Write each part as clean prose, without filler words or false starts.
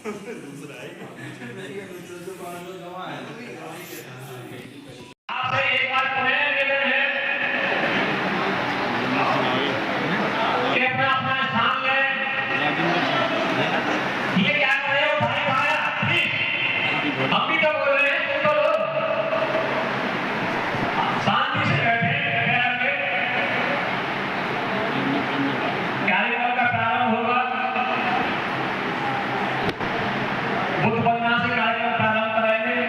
दूसरा है आपसे एक बार पुनः निवेदन है कि अपना अपना स्थान लें। ये क्या कर रहे हो भाई भाया? हम भी तो बोल रहे हैं, तुम तो लो। शांति से बैठे कार्यक्रम का प्रारंभ होगा। बुद्ध वंदना से कार्यक्रम प्रारंभ करेंगे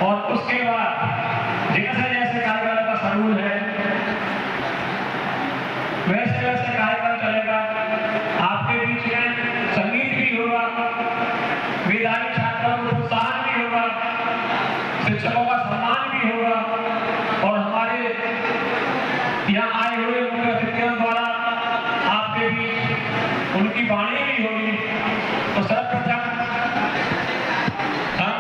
और उसके बाद जैसे जैसे कार्यक्रम का शेड्यूल है वैसे वैसे कार्यक्रम चलेगा। आपके बीच में संगीत भी होगा, विद्यार्थी छात्रों को प्रोत्साहन भी होगा, शिक्षकों का सम्मान भी होगा और हमारे यहाँ आए हुए मुख्य अतिथियों द्वारा आपके बीच उनकी वाणी भी होगी। तो सर्वप्रथम हम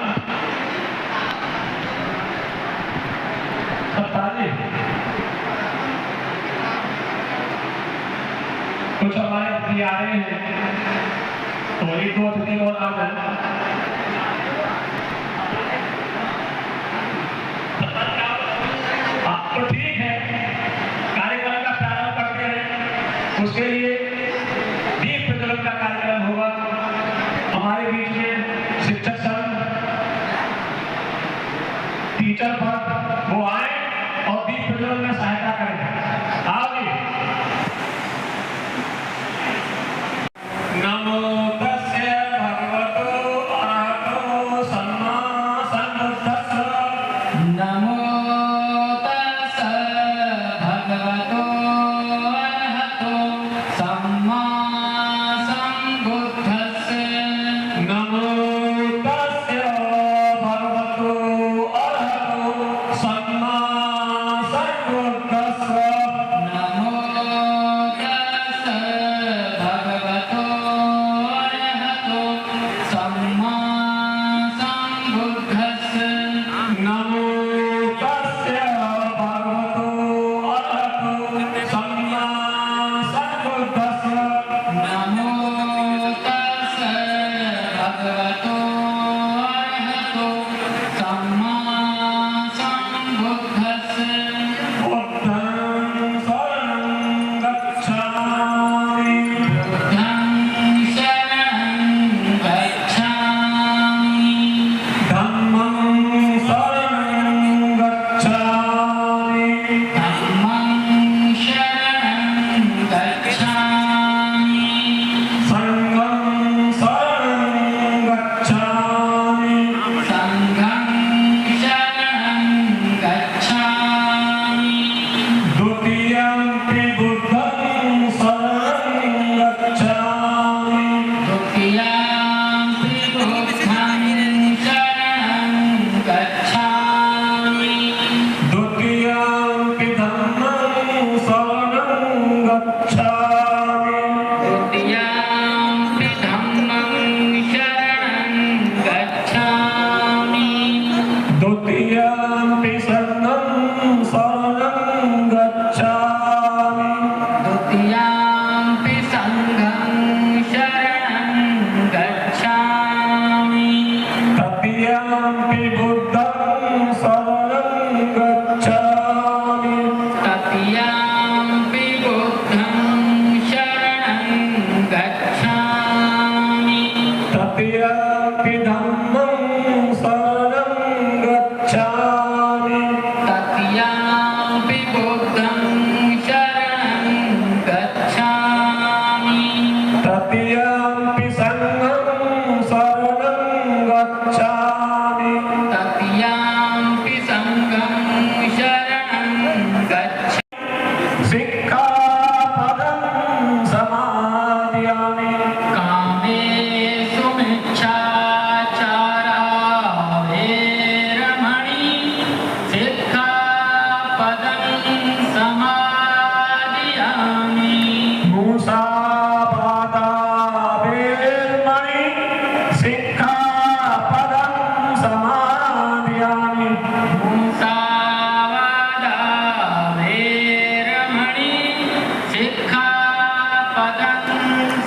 कुछ हमारे अतिथि आ रहे हैं, तो एक दो अतिथि और आ जाए। तो ठीक है, कार्यक्रम का प्रारंभ करते हैं। उसके लिए दीप प्रज्वलन का कार्यक्रम होगा। हमारे बीच में शिक्षक संघ टीचर पर वो आए और दीप प्रज्वलन में सहायता करें। आओगे। नमो तस्य भगवतो अरहतो सम्मा सम्बुद्धस्स। नमो तस्य भगवतो अरहतो सम्मा सम्बुद्धस्स। नमो तस्य भगवतो अरहतो सम्मा सम्बुद्धस्स। नमो तस्य भगवतो अरहतो सम्मा सम्बुद्धस्स। नमो तस्य भगवतो अरहतो सम्मा सम्बुद्धस्स। नमो तस्य भगवतो अरहतो सम्मा सम्बुद्धस्स। बुद्धं शरणं गच्छामि। बुद्धं शरणं गच्छामि। धम्मं शरणं गच्छामि। धम्मं शरणं गच्छामि। संघं शरणं गच्छामि। संघं शरणं गच्छामि। द्वितीयंपि बुद्धं शरणं गच्छामि। द्वितीयाम्पि बुद्धं शरणं गच्छामि। द्वितीयंपि धम्मं शरणं गच्छामि। द्वितीयाम्पि धम्मं शरणं गच्छामि। द्वितीयंपि शरणं गच्छामि। द्वितीयाम्पि संघं शरणं गच्छामि। तृतीयंपि बुद्धं शरणं गच्छामि। तृतीयाम्पि बुद्धं शरणं गच्छामि। तृतीयंपि धम्मं शरणं गच्छामि। तृतीयाम्पि बुद्धं शरणं गच्छामि। तृतीयंपि संघं शरणं गच्छामि। तृतीयाम्पि संघं शरणं गच्छामि। सिक्खापदं समादयामि। कामेषु मिच्छाचारा वेरमणि। सिक्खापदं समादयामि। मूसावादा वेरमणि। सिक्खापदं समादयामि। मुसावादा वेरमणि। सिक्खापदं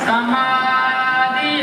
समादयामि।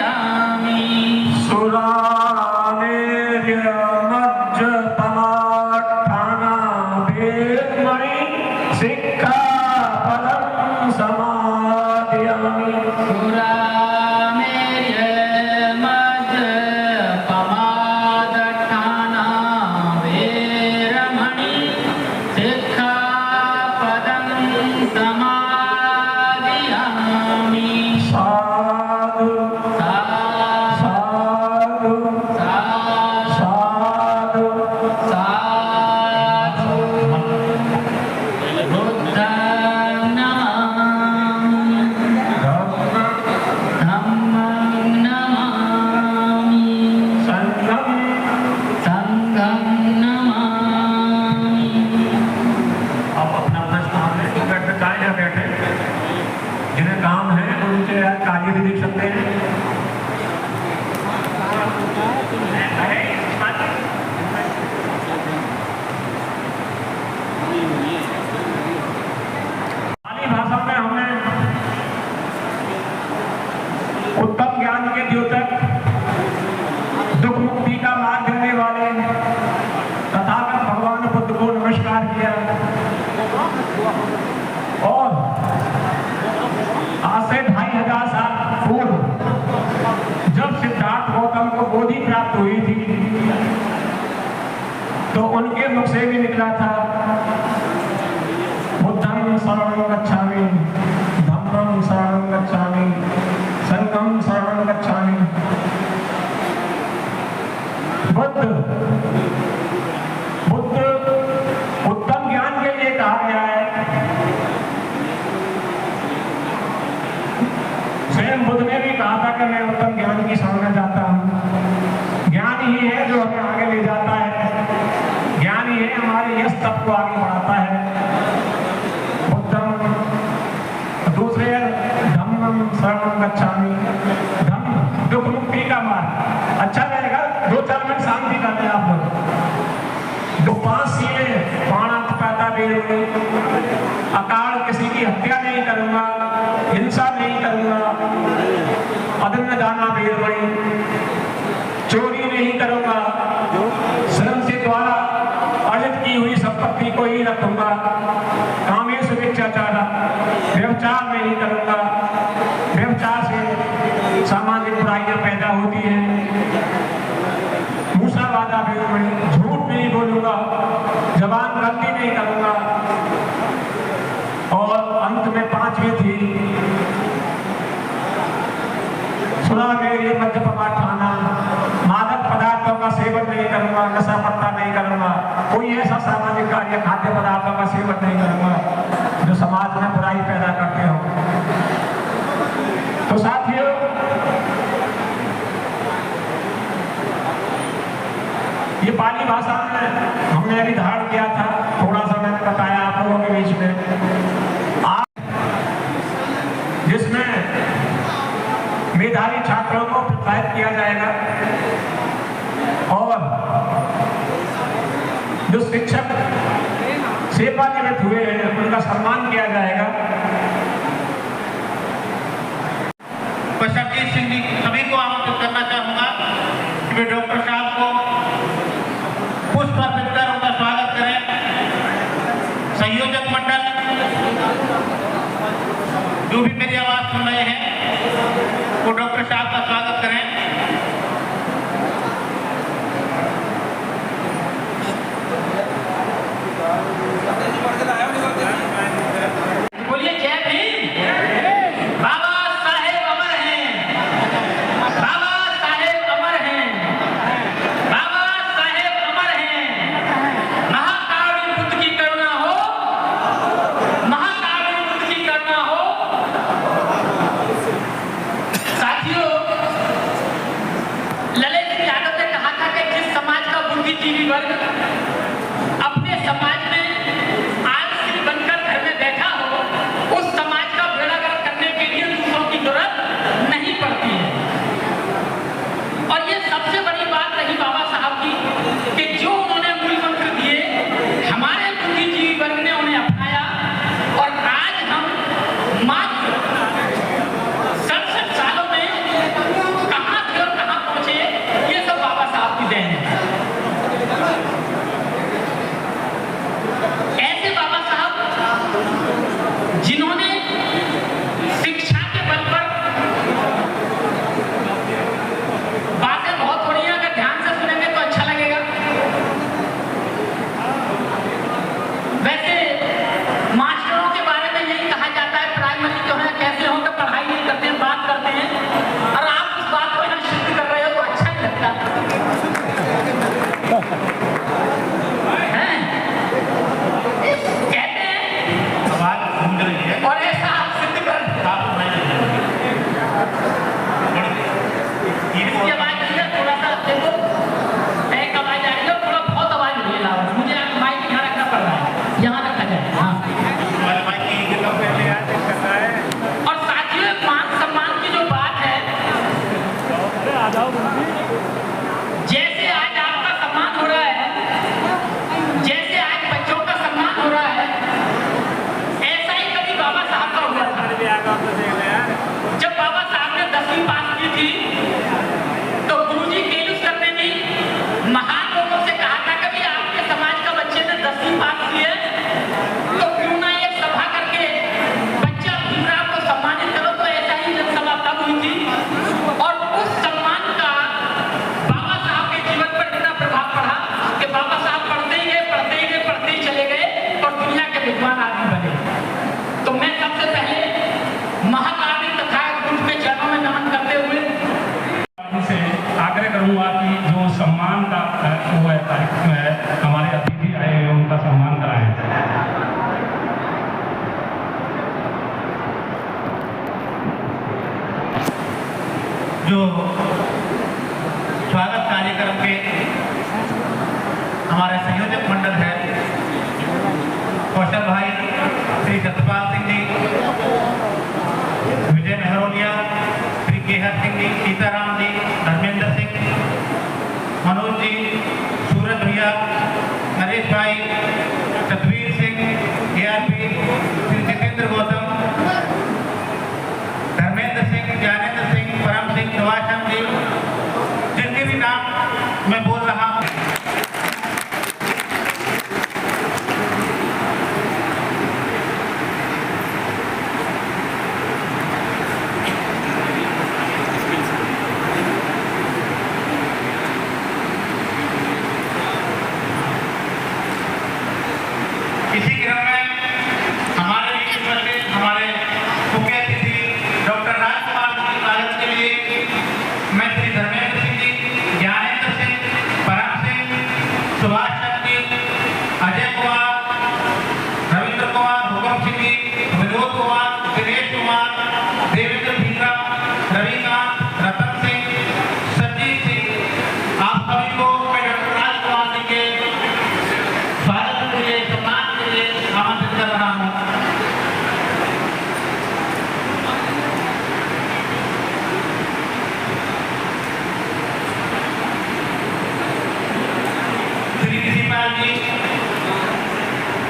जिन्हें काम है वो नीचे कार्य भी देख सकते हैं। पाली भाषा में हमने उत्तम ज्ञान के द्योतक, दुख मुक्ति का मार्ग देने वाले तथागत भगवान बुद्ध को नमस्कार किया। और आज से 2500 साल पूर्व जब सिद्धार्थ गौतम को बोधि प्राप्त हुई थी तो उनके मुख से भी निकला था, बुद्धं शरणं गच्छामि, धम्मं शरणं गच्छामि, संघं शरणं गच्छामि। बुद्ध उत्तम ज्ञान के लिए कहा गया है। स्वयं बुद्ध ने भी कहा था कि मैं उत्तम ज्ञान की शरण में जाता हूँ। ज्ञान ही है जो हमें आगे ले जाता है, ज्ञान ही है हमारे यश तप को आगे बढ़ाता है। बुद्धम, दूसरे धम्मं शरणं गच्छामि, धम्म दुख मुक्ति का मार्ग। अच्छा रहेगा 2-4 मिनट शांति करते हैं आप लोग। जो 5 सीलें, प्राणापाता वेरमणि, अकाल किसी की हत्या नहीं करूंगा, हिंसा नहीं करूंगा, अदम्य दाना वेरमणि, चोरी नहीं करूंगा, श्रम से द्वारा अर्जित की हुई संपत्ति को ही रखूंगा, कामेषु मिथ्याचारः, व्यभिचार नहीं करूंगा, व्यभिचार से सामाजिक बुराइयां पैदा होती हैं, मूसावादा वेरमणि, झूठ नहीं बोलूंगा, जबान गलती नहीं करूंगा। और अंत में 5वीं थी सुना मेरी मद्यपमा ठाना, मादक पदार्थों का सेवन नहीं करूंगा, नशा पत्ता नहीं करूंगा, कोई ऐसा सामाजिक कार्य खाद्य पदार्थों का सेवन नहीं करूंगा जो समाज में बुराई पैदा करते हो। तो साथियों, ये पाली भाषा में हमने अभी धारण किया था, थोड़ा सा मैंने बताया आप लोगों के बीच में। आज जिसमें मेधावी छात्रों को प्रोत्साहित किया जाएगा और जो शिक्षक सेवानिवृत्त हुए हैं उनका सम्मान किया जाएगा। सरजीत सिंह जी सभी को आमंत्रित करना चाहूंगा कि वे डॉक्टर साहब को पुष्प अर्पित कर उनका स्वागत करें। संयोजक मंडल जो भी मेरी आवाज सुन रहे हैं वो डॉक्टर साहब का स्वागत करें। बोलिए जय भीम। बाबा साहेब अमर हैं, बाबा साहेब अमर हैं, बाबा साहेब अमर हैं। महाकारुण्य बुद्ध की करुणा हो, महाकारुण्य बुद्ध की करुणा हो। महाकाव्य तथा गुरु के चरणों में नमन करते हुए से आग्रह करूंगा कि जो सम्मान का वो है कार्यक्रम है, हमारे अतिथि आए हैं उनका सम्मान कराएं। जो स्वागत कार्यक्रम के हमारे संयोजक मंडल है कौशल भाई, श्री सत्यपाल सिंह जी, विजय मेहरोलिया, श्री केहर सिंह जी, सीताराम जी, धर्मेंद्र सिंह, मनोज जी, सूरज भैया, नरेश भाई, सतवीर सिंह, ARP, श्री जितेंद्र गौतम, धर्मेंद्र सिंह, ज्ञानेंद्र सिंह, परम सिंह, सुभाषम जी, जिनके भी नाम मैं बोल रहा हूँ। इसी क्रम में हमारे बीच उपस्थित हमारे मुख्य अतिथि डॉक्टर राजकुमार जी के स्वागत के लिए मैं श्री धर्मेंद्र सिंह जी, ज्ञानेंद्र सिंह, परम सिंह, सुभाष चंद्र जी, अजय कुमार, रविंद्र कुमार, हुकम सिंह जी, विनोद कुमार, दिनेश कुमार, देवेंद्र भीरा, रविकांत, रतन सिंह, संजीव सिंह, आप सभी को मैं डॉक्टर राजकुमार जी के स्वागत के लिए, सम्मान के लिए आमंत्रित कर रहा हूँ। श्री ऋषिपाल जी,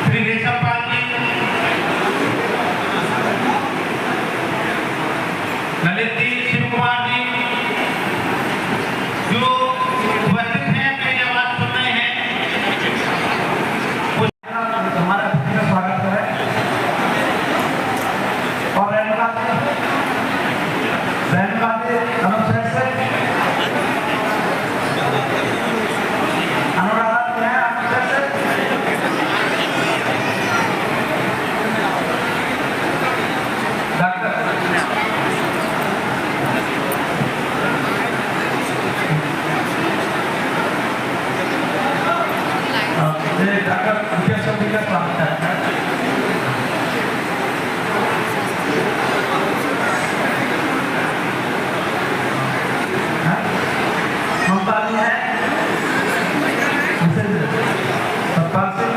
श्री रेशमपाल जी, ललित जी, शिव कुमार जी, जो उपस्थित हैं, मेरी आवाज सुन रहे हैं, हमारा अतिथि का स्वागत है और रेणुका अनुच्छेद से अनुराधा जो है अनुच्छेद से डॉक्टर मुकेश जी का स्वागत है। ममता जी है, सतपाल सिंह,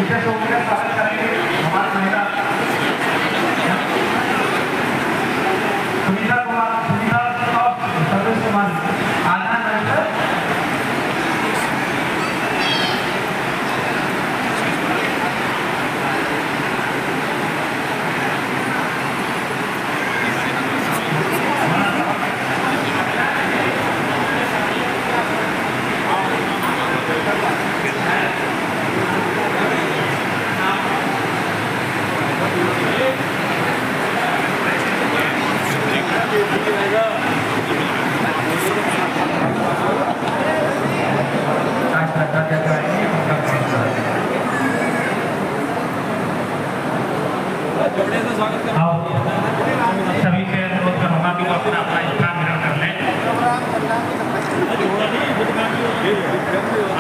डॉक्टर का स्वागत करेंगे हमारे महिला सुनीता और सर्वेश कुमार आना नरेंद्र सभी से अनुरोध करूंगा कि वो अपना अपना स्थान ग्रहण कर लें।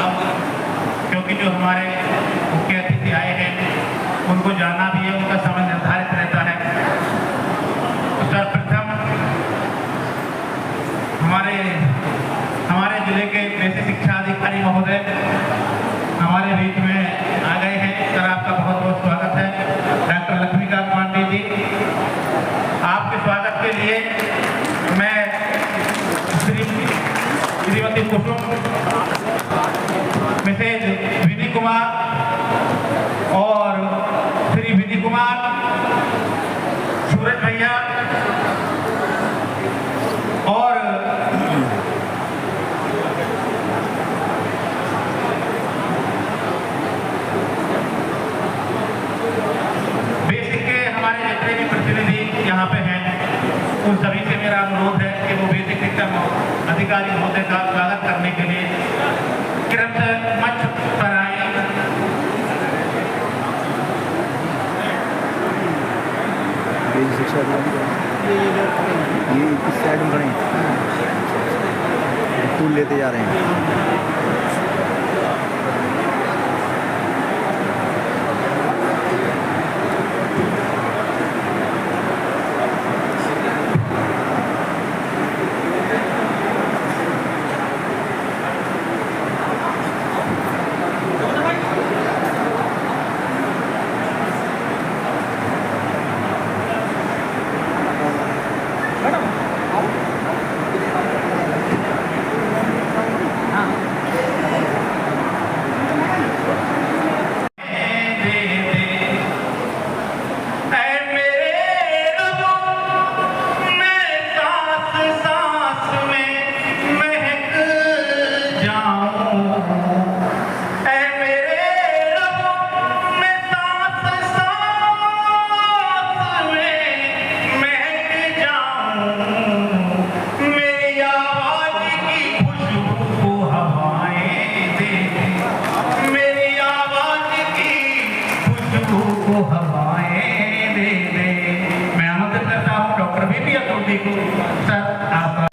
अब क्योंकि जो हमारे मुख्य अतिथि आए हैं उनको जाना भी है, उनका समय निर्धारित रहता है। सर्वप्रथम हमारे जिले के कृषि शिक्षा अधिकारी महोदय हमारे बीच में आ गए हैं, सर आपका बहुत बहुत स्वागत है। डॉक्टर लक्ष्मीकांत पांडे जी, आपके स्वागत के लिए मैं श्रीमती कुसुम, मिसेज विनी कुमार और श्री विनी कुमार, सूरज भैया और बेसिक के हमारे जितने भी प्रतिनिधि यहाँ उन सभी से मेरा अनुरोध है कि वो बेसिक शिक्षा अधिकारी महोदय का स्वागत करने के लिए तुरंत मंच पर आए। शिक्षा ये किस साइड में खड़े टूल लेते जा रहे हैं।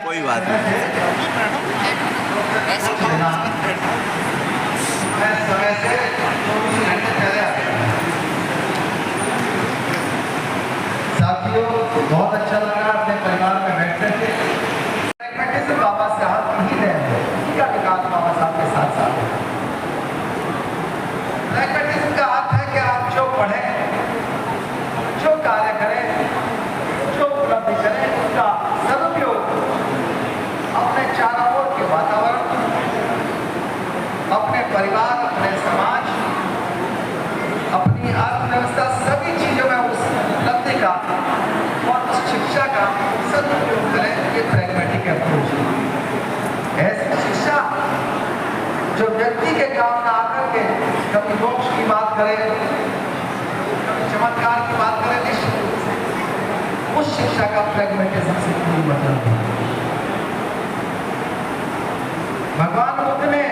कोई बात नहीं। साथियों, बहुत अच्छा लगा अपने परिवार में बैठने से। प्रैग्मेटिज्म बाबा साहब की ही देन है, इनका विकास बाबा साहब के साथ साथ है। प्रैग्मेटिज्म का अर्थ है कि आप जो पढ़ें, जो कार्य करें, जो उपलब्धि करें, उसका सदुपयोग अपने चारों ओर के वातावरण, अपने परिवार, अपने समाज, अपनी अर्थव्यवस्था, सभी चीजों में उस उपलब्धि का और उस शिक्षा का सदुपयोग करें। ये प्रैग्मेटिक अप्रोच है। ऐसी शिक्षा जो व्यक्ति के काम में आकर के कभी मोक्ष की बात करे, कभी चमत्कार की बात करे, निश्चित रूप से उस शिक्षा का प्रैग्मेटिज्म से कोई मतलब नहीं। भगवान बुद्ध ने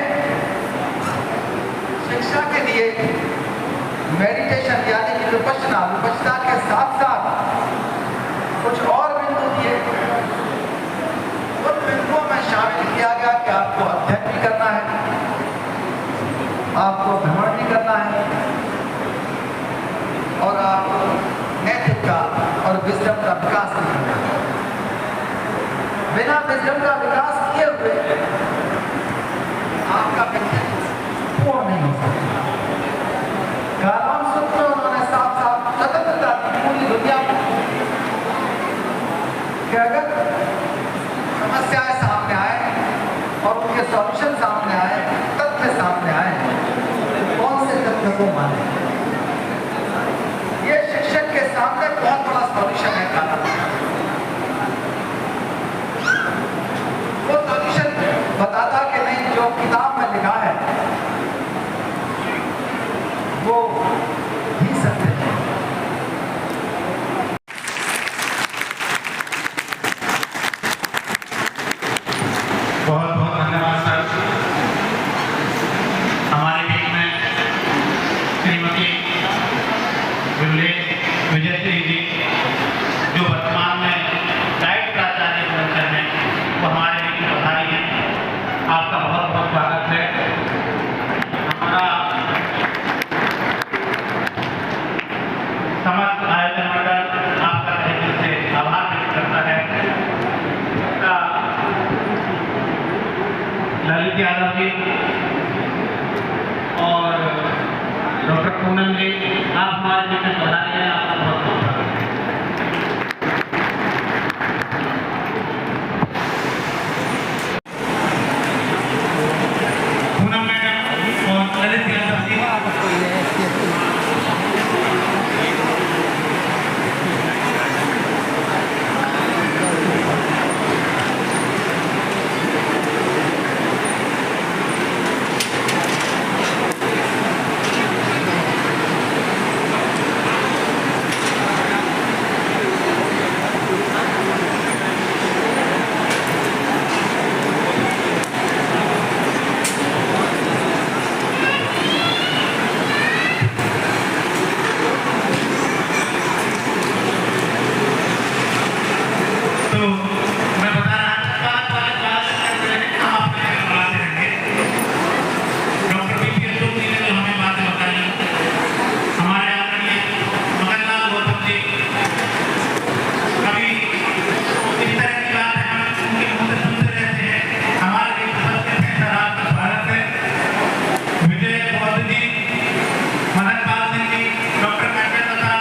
शिक्षा के लिए मेडिटेशन यानी कि विपश्यना के साथ साथ कुछ और बिंदु दिए। उन बिंदुओं में शामिल किया गया कि आपको अध्ययन भी करना है, आपको भ्रमण भी करना है और आपको नैतिकता और विजडम का विकास भी करना है। बिना विजडम का विकास किए हुए आपका व्यक्तित्व पूर्ण नहीं हो सकता। कालाम सूत्र में उन्होंने साफ साफ स्वतंत्रता दी पूरी दुनिया में कि अगर समस्याएं सामने आए और उनके सॉल्यूशन सामने आए, तथ्य सामने आए, कौन से तथ्य को माने। ये शिक्षक के सामने बहुत बड़ा सॉल्यूशन है कालाम। वो सॉल्यूशन बताता कि नहीं, जो किताब में लिखा है वो ही सत्य है। बहुत बहुत धन्यवाद सर। हमारे बीच में श्रीमती विजयश्री जी, जो वर्तमान में डाइट प्राचार्य परिषद हैं, वो हमारे बीच में पधारी हैं। आपका बहुत बहुत स्वागत है। हमारा समस्त आयोजन मंडल आपका तहे दिल से आभार व्यक्त करता है। ललित यादव जी और डॉक्टर पूनम जी, आप हमारे बीच में पधारे हैं। आपका बहुत बहुत स्वागत है। पूनम मैडम और ललित यादव जी, तो मैं बता रहा हूँ हम अपने बुलाते रहेंगे। डॉक्टर बीपी अशोक जी ने जो हमें बातें बताई, हमारे आदरणीय मदनलाल गौतम जी, कभी इस तरह की बात है हम उनके मुंह से सुनते रहते हैं। हमारे सबसे बेहतर आपका भारत है। विजय बौद्ध जी, मदन पाल सिंह जी, डॉक्टर कांचन लता,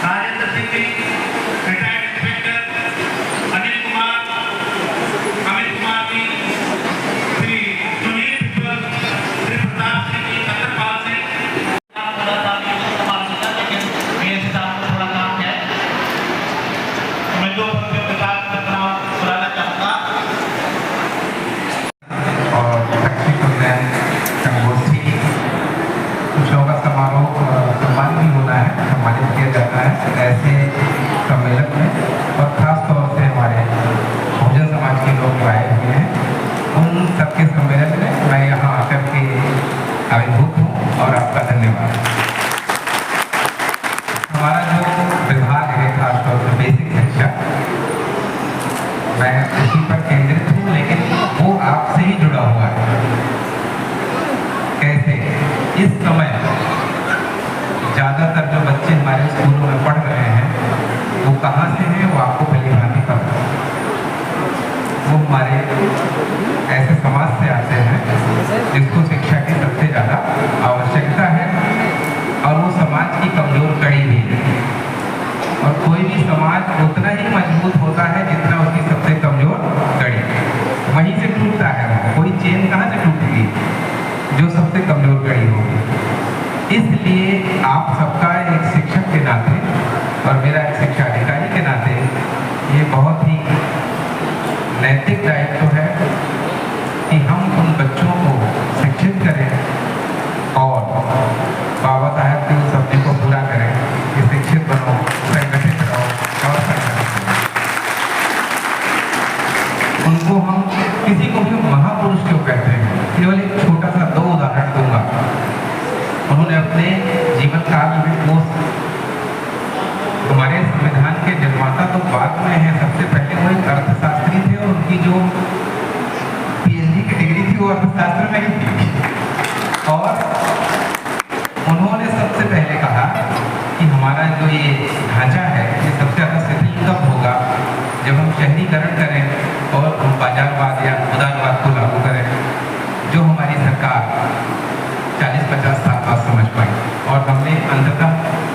राजेंद्र सिंह जी, रिटायर्ड इंस्पेक्टर अनिल कुमार, अमित कुमार जी, श्री सुनील पिछुआ, श्री प्रताप सिंह जी, चंद्रपाल सिंह, थोड़ा सा लेकिन मेरे साथ थोड़ा काम है। मैं दो बच्चों के साथ अपना बुलाना चाहूँगा। और शैक्षिक उन्नयन संगोष्ठी कुशों का समारोह सम्मान भी होना है, सम्मानित किया जाता है ऐसे सम्मेलन में। और ख़ास तौर से हमारे बहुजन समाज के लोग जो आए हुए हैं उन सबके सम्मेलन में मैं यहाँ आकर के आविर्भूत हूँ और आपका धन्यवाद। हमारा जो विभाग है खासतौर से बेसिक शिक्षा, मैं उसी पर केंद्रित हूँ, लेकिन वो आपसे ही जुड़ा हुआ है। कैसे इस समय ज़्यादातर जो बच्चे हमारे स्कूलों में पढ़ रहे हैं वो कहाँ से हैं वो आपको भली भांति पता है। वो हमारे ऐसे समाज से आते हैं जिसको शिक्षा की सबसे ज़्यादा आवश्यकता है और वो समाज की कमजोर कड़ी भी है। और कोई भी समाज उतना ही मजबूत होता है जितना उसकी सबसे कमजोर कड़ी, वहीं से टूटता है। कोई चेन कहाँ से टूटेगी? जो सबसे कमजोर कड़ी होगी। इसलिए आप सबका एक शिक्षक के नाते और मेरा एक शिक्षा अधिकारी के नाते ये बहुत ही नैतिक दायित्व है कि हम उन बच्चों को शिक्षित करें और बाबा साहब के उस सपने को पूरा करें कि शिक्षित बनो, संगठित रहो और संगठित। उनको हम किसी को भी महापुरुष क्यों कहते हैं? केवल एक छोटा सा दो उदाहरण दूंगा। उन्होंने अपने जीवन काल में वो हमारे संविधान के निर्माता तो बाद में हैं, सबसे पहले वो एक अर्थशास्त्री थे और उनकी जो पीएचडी की डिग्री थी वो अर्थशास्त्र में ही थी। और उन्होंने सबसे पहले कहा कि हमारा जो ये ढांचा है ये सबसे ज़्यादा शिथिल कब होगा? जब हम शहरीकरण करें और हम बाजारवाद या उदारवाद को लागू करें, जो हमारी सरकार 40-50 साल बाद समझ पाई। और हमने अंततः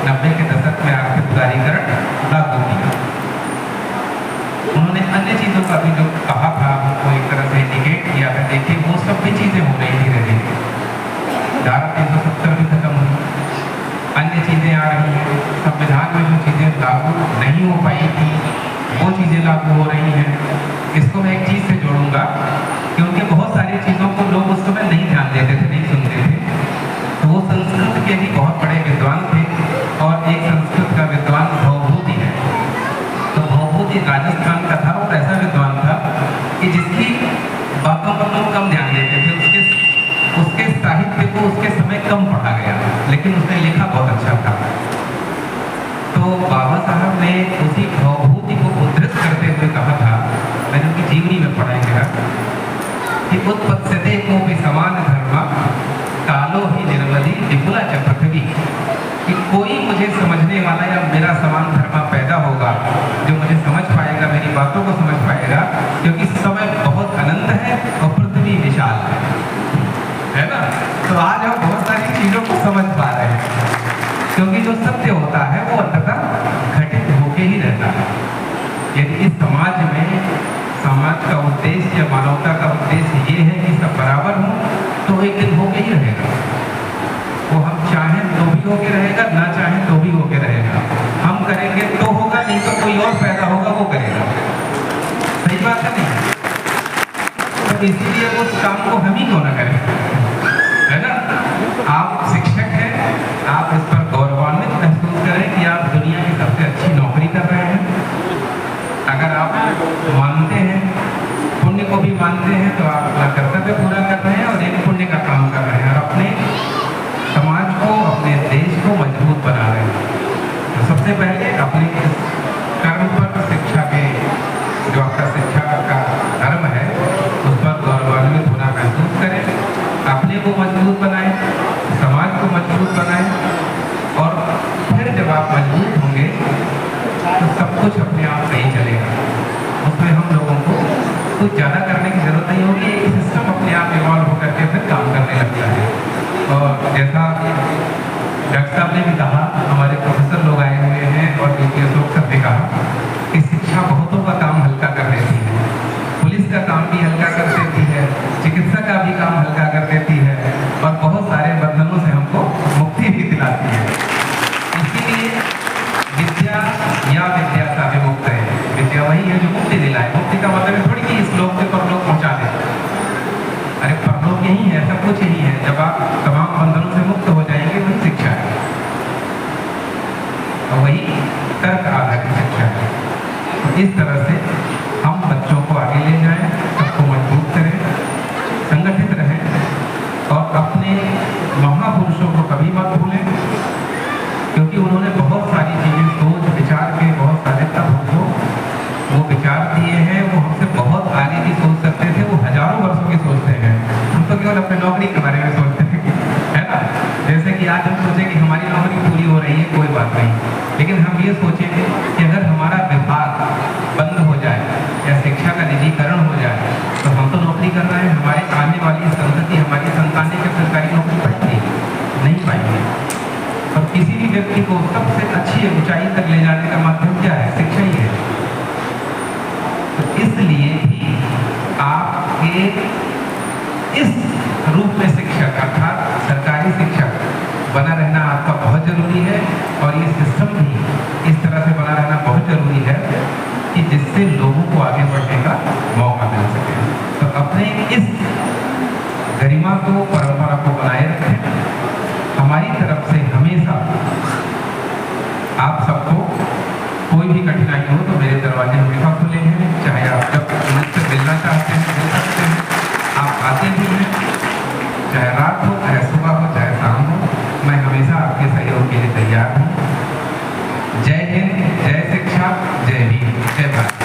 90 के दशक में आर्थिक उदारीकरण लागू किया। उन्होंने अन्य चीज़ों का भी जो कहा था हमको एक तरह से इंडिकेट किया था, देखिए वो सब भी चीज़ें हो रही धीरे-धीरे। धारा 370 भी खत्म हुई, अन्य चीज़ें आ रही हैं। संविधान में जो चीज़ें लागू नहीं हो पाई थी वो चीज़ें लागू हो रही हैं। इसको मैं एक चीज़ से जोड़ूंगा, क्योंकि बहुत सारी चीज़ों को लोग उस समय नहीं ध्यान देते थे, नहीं सुनते थे। तो वो संस्कृत के भी बहुत बड़े विद्वान थे और एक संस्कृत का विद्वान भवभूति है। तो भवभूति राजस्थान का था और ऐसा विद्वान था कि जिसकी बातों पर लोग कम ध्यान देते थे। उसके साहित्य को उसके समय कम पढ़ा गया, लेकिन उसने लिखा बहुत अच्छा था। तो बाबा साहब ने उसी भवभूति को उद्धृत करते हुए कहा था, मैंने उनकी जीवनी में पढ़ा गया कि उत्पत्स्यते कोऽपि समान धर्म कालो ही निर्मली विपुला च पृथ्वी, कि कोई मुझे समझने वाला या मेरा समान धर्म पैदा होगा जो मुझे समझ पाएगा, मेरी बातों को समझ पाएगा, क्योंकि समय बहुत अनंत है और पृथ्वी विशाल है ना। तो आज हम बहुत सारी चीज़ों को समझ पा रहे हैं, क्योंकि जो सत्य होता है वो अंततः घटित होके ही रहता है। यदि इस समाज में समाज का उद्देश्य या मानवता का उद्देश्य ये है कि सब बराबर हों, तो एक दिन होके ही रहेगा। वो हम चाहें तो भी होके रहेगा, ना चाहें तो भी होके रहेगा। हम करेंगे तो होगा, नहीं तो कोई और पैदा होगा वो करेगा। सही बात है नहीं? तो इसीलिए उस काम को हम ही क्यों ना करें, है ना। आप शिक्षक हैं, आप इस पर गौरवान्वित महसूस करें कि आप दुनिया की सबसे अच्छी नौकरी कर रहे हैं। अगर आप मानते हैं, पुण्य को भी मानते हैं, तो आप अपना कर्तव्य पूरा कर रहे हैं और एक पुण्य का काम कर रहे हैं और अपने समाज को, अपने देश को मजबूत बना रहे हैं। तो सबसे पहले अपने इस कर्म पर शिक्षा के जो कुछ ज़्यादा करने की ज़रूरत नहीं होगी, एक सिस्टम अपने आप इवॉल्व होकर के फिर काम करने लगता है। और जैसा डॉक्टर साहब ने भी कहा, हमारे प्रोफेसर लोग आए हुए हैं और डी अशोक सर ने कहा कि शिक्षा बहुतों का काम हल्का कर देती है, पुलिस का काम भी हल्का कर देती है, चिकित्सा का भी काम हल्का कर देती है और बहुत सारे बंधनों से हमको मुक्ति भी दिलाती है। इसीलिए विद्या या विद्या का विमुक्त है, विद्या वही है जो मुक्ति दिलाए। मुक्ति का मतलब है थोड़ी कि इस लोक से परलोक पहुंचा दे, अरे परलोक यही है, सब कुछ यही है। जब आप तमाम बंधनों से मुक्त हो जाएंगे वही शिक्षा है और वही तर्क आधारित शिक्षा है। तो इस तरह से हम बच्चों को आगे ले जाएं, सबको मजबूत करें, संगठित रहें और अपने महापुरुषों को कभी मत भूलें, क्योंकि उन्होंने बहुत सारी चीज़ें सोच विचार के बहुत सारे तब वो विचार दिए हैं, वो हमसे बहुत आगे की सोच सकते थे, वो हजारों वर्षों की सोचते हैं। हम तो केवल अपने नौकरी के बारे में सोचते हैं, है ना। जैसे कि आज हम सोचें कि हमारी नौकरी पूरी हो रही है, कोई बात नहीं, लेकिन हम ये सोचेंगे कि अगर हमारा विभाग बंद हो जाए या शिक्षा का निजीकरण हो जाए तो हम तो नौकरी कर रहे हैं, हमारे आने वाली संतति, हमारी संतानें जब सरकारी नौकरी पाएंगे नहीं पाएंगे। और किसी भी व्यक्ति को सबसे अच्छी ऊंचाई तक ले जाने का माध्यम क्या है? शिक्षा ही है। तो इसलिए भी आपके इस रूप में शिक्षक अर्थात सरकारी शिक्षक बना रहना आपका बहुत जरूरी है और ये सिस्टम भी इस तरह से बना रहना बहुत जरूरी है कि जिससे लोगों को आगे बढ़ने का मौका मिल सके। तो अपने इस गरिमा को, परंपरा को बनाए रखें। हमारी तरफ से हमेशा आप सबको कोई भी कठिनाई हो तो मेरे दरवाजे हमेशा खुले हैं, चाहे आप जब मुझसे मिलना चाहते हैं मिल सकते हैं, आप आते भी हैं, चाहे रात हो, चाहे सुबह हो, चाहे शाम हो, मैं हमेशा आपके सहयोग के लिए तैयार हूँ। जय हिंद, जय शिक्षा, जय भीम, जय भारत।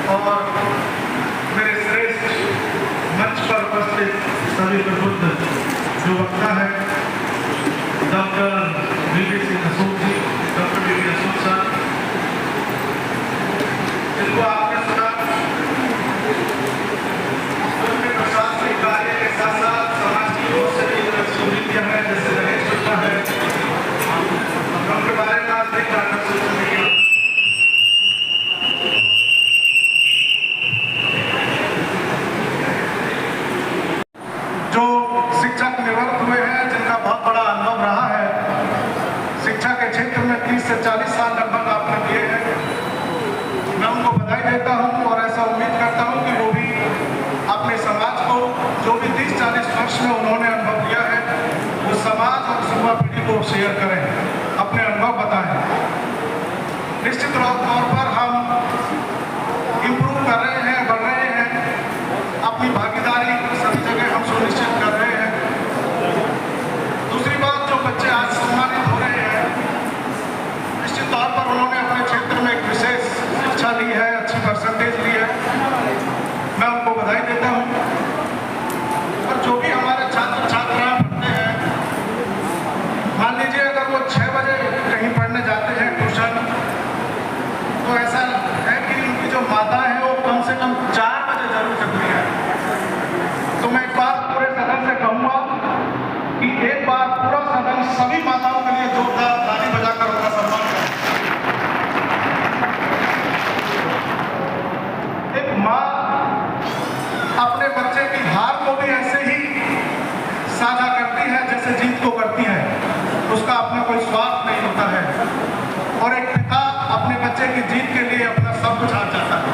और मेरे श्रेष्ठ मंच पर उपस्थित सभी प्रबुद्ध जो वक्ता है, डॉक्टर वीवी सिंह अशोक जी, डॉक्टर वीवी अशोक सर, जिनको आपने सुना, उनके प्रशासनिक कार्य के साथ साथ समाज की ओर से भी सुविधा है, जैसे रमेश शुक्ला है, उनके बारे में आज नहीं जानना सोचने जो शिक्षक निवृत्त हुए हैं, जिनका बहुत बड़ा अनुभव रहा है शिक्षा के क्षेत्र में, 30 से 40 साल लगभग आपने दिए हैं। मैं उनको बधाई देता हूं और ऐसा उम्मीद करता हूं कि वो भी अपने समाज को, जो भी 30-40 वर्ष में उन्होंने अनुभव लिया है, वो समाज और युवा पीढ़ी को शेयर करें, अपने अनुभव बताएं। निश्चित तौर पर हम इम्प्रूव कर रहे हैं, बढ़ रहे हैं, अपनी भागीदारी सभी जगह हम सुनिश्चित कर रहे हैं। दूसरी बात, जो बच्चे आज सम्मानित हो रहे हैं, निश्चित तौर पर उन्होंने अपने क्षेत्र में एक विशेष शिक्षा ली है, अच्छी परसेंटेज ली है, मैं उनको बधाई देता हूँ। और जो भी हमारे छात्र छात्राएं पढ़ते हैं, मान लीजिए अगर वो 6 बजे कहीं पढ़ने जाते हैं ट्यूशन, तो ऐसा है कि उनकी जो माता है वो कम से कम 4 बजे जरूर जगती है। तो मैं एक बात पूरे सदन से कहूँगा कि एक बार पूरा सदन सभी माताओं के लिए जोरदार ताली बजाकर उनका सम्मान करें। एक माँ अपने बच्चे की हार को भी ऐसे ही साझा करती है जैसे जीत को करती है, उसका अपना कोई स्वार्थ नहीं होता है। और एक पिता अपने बच्चे की जीत के लिए अपना सब कुछ हार जाता है।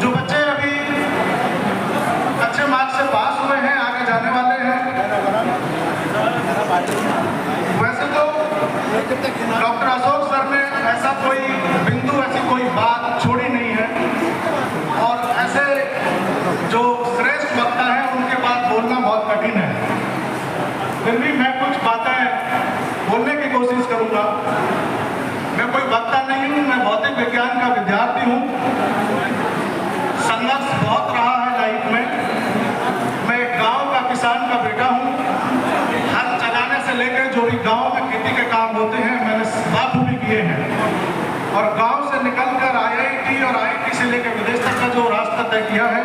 जो बच्चे अभी अच्छे मार्क्स से पास हुए हैं, आगे जाने वाले हैं, वैसे तो डॉक्टर अशोक सर ने ऐसा कोई बिंदु, ऐसी कोई बात छोड़ी नहीं है। और ऐसे जो श्रेष्ठ वक्ता है उनके बाद बोलना बहुत कठिन है, फिर भी मैं कुछ बातें बोलने की कोशिश करूंगा। मैं कोई वक्ता नहीं हूं, मैं भौतिक विज्ञान का विद्यार्थी हूं। संघर्ष बहुत रहा है लाइफ में। मैं एक गांव का किसान का बेटा हूं। हल चलाने से लेकर जो भी गांव में खेती के काम होते हैं, मैंने किए हैं और गांव से निकलकर आईआईटी और आईआईटी से लेकर विदेश तक का जो रास्ता तय किया है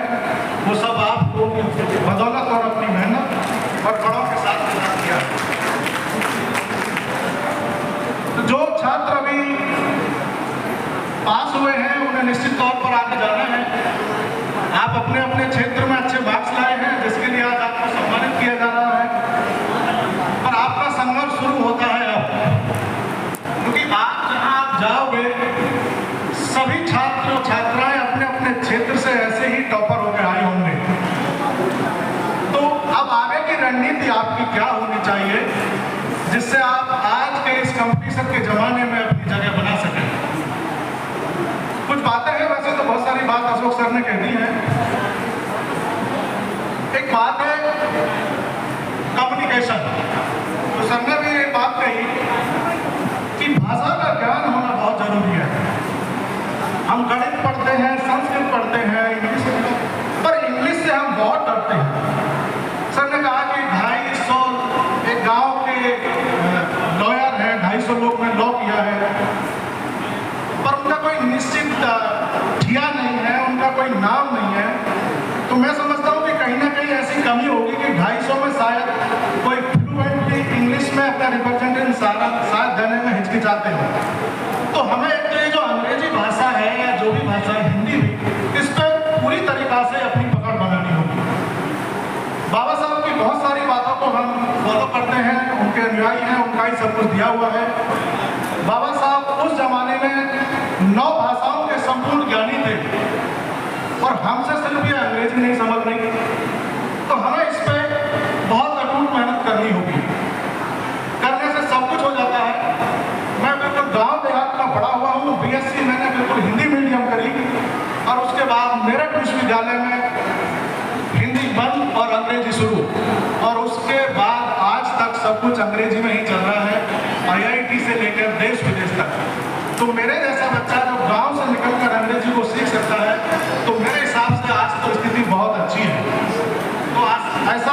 वो सब आप लोगों की बदौलत और अपनी मेहनत और बड़ों के साथ किया है। तो जो छात्र अभी पास हुए हैं उन्हें निश्चित तौर पर आगे जाना है। आप अपने अपने क्षेत्र में अच्छे मार्क्स लाए हैं जिसके लिए आज आपको सम्मानित किया जा रहा है, पर आपका संघर्ष शुरू होता है अब, क्योंकि आज जहां आप जाओगे सभी छात्र और छात्राएं अपने अपने क्षेत्र से ऐसे ही टॉपर होकर आए होंगे। तो अब आगे की रणनीति आपकी क्या होनी चाहिए जिससे आप आज के इस कंपटीशन के जमाने में अपनी जगह बना सकें। कुछ बातें हैं, वैसे तो बहुत सारी बात अशोक सर ने कह दी है। एक बात है कम्युनिकेशन, तो सर ने भी ये बात कही कि भाषा का ज्ञान होना बहुत जरूरी है। हम गणित पढ़ते हैं, संस्कृत पढ़ते हैं, इंग्लिश, पर इंग्लिश से हम बहुत डरते हैं। सर ने कहा कि 250 एक गांव के लॉयर हैं, 250 लोग ने लॉ किया है, पर उनका कोई निश्चित ठिया नहीं है, उनका कोई नाम नहीं है। तो मैं समझता हूँ कि कहीं ना कहीं ऐसी कमी होगी कि 250 में शायद कोई फ्लुएंटली इंग्लिश में अपना रिप्रेजेंटेशन शायद देने में हिचकिचाते हैं। तो हमें एक तो ये जो अंग्रेजी भाषा है या जो भी भाषा है, हिंदी भी, इस पर पूरी तरीक़ा से अपनी पकड़ बनानी होगी। बाबा साहब की बहुत सारी बातों को हम फॉलो करते हैं, उनके अनुयायी हैं, उनका ही सब कुछ दिया हुआ है। बाबा साहब उस जमाने में 9 भाषाओं के संपूर्ण ज्ञानी थे और हमसे सिर्फ ये अंग्रेजी नहीं समझ रही, तो हमें इस पर बहुत अटूट मेहनत करनी होगी। करने से सब कुछ हो जाता है। मैं बिल्कुल गांव देहात में पढ़ा हुआ हूँ, बीएससी मैंने बिल्कुल हिंदी मीडियम करी और उसके बाद मेरठ विश्वविद्यालय में हिंदी बंद और अंग्रेजी शुरू, और उसके बाद आज तक सब कुछ अंग्रेजी में ही चल रहा है, आईआईटी से लेकर देश विदेश तक। तो मेरे जैसा बच्चा जो गांव से निकलकर अंग्रेजी को सीख सकता है, तो मेरे हिसाब से आज तो स्थिति बहुत अच्छी है। तो आज ऐसा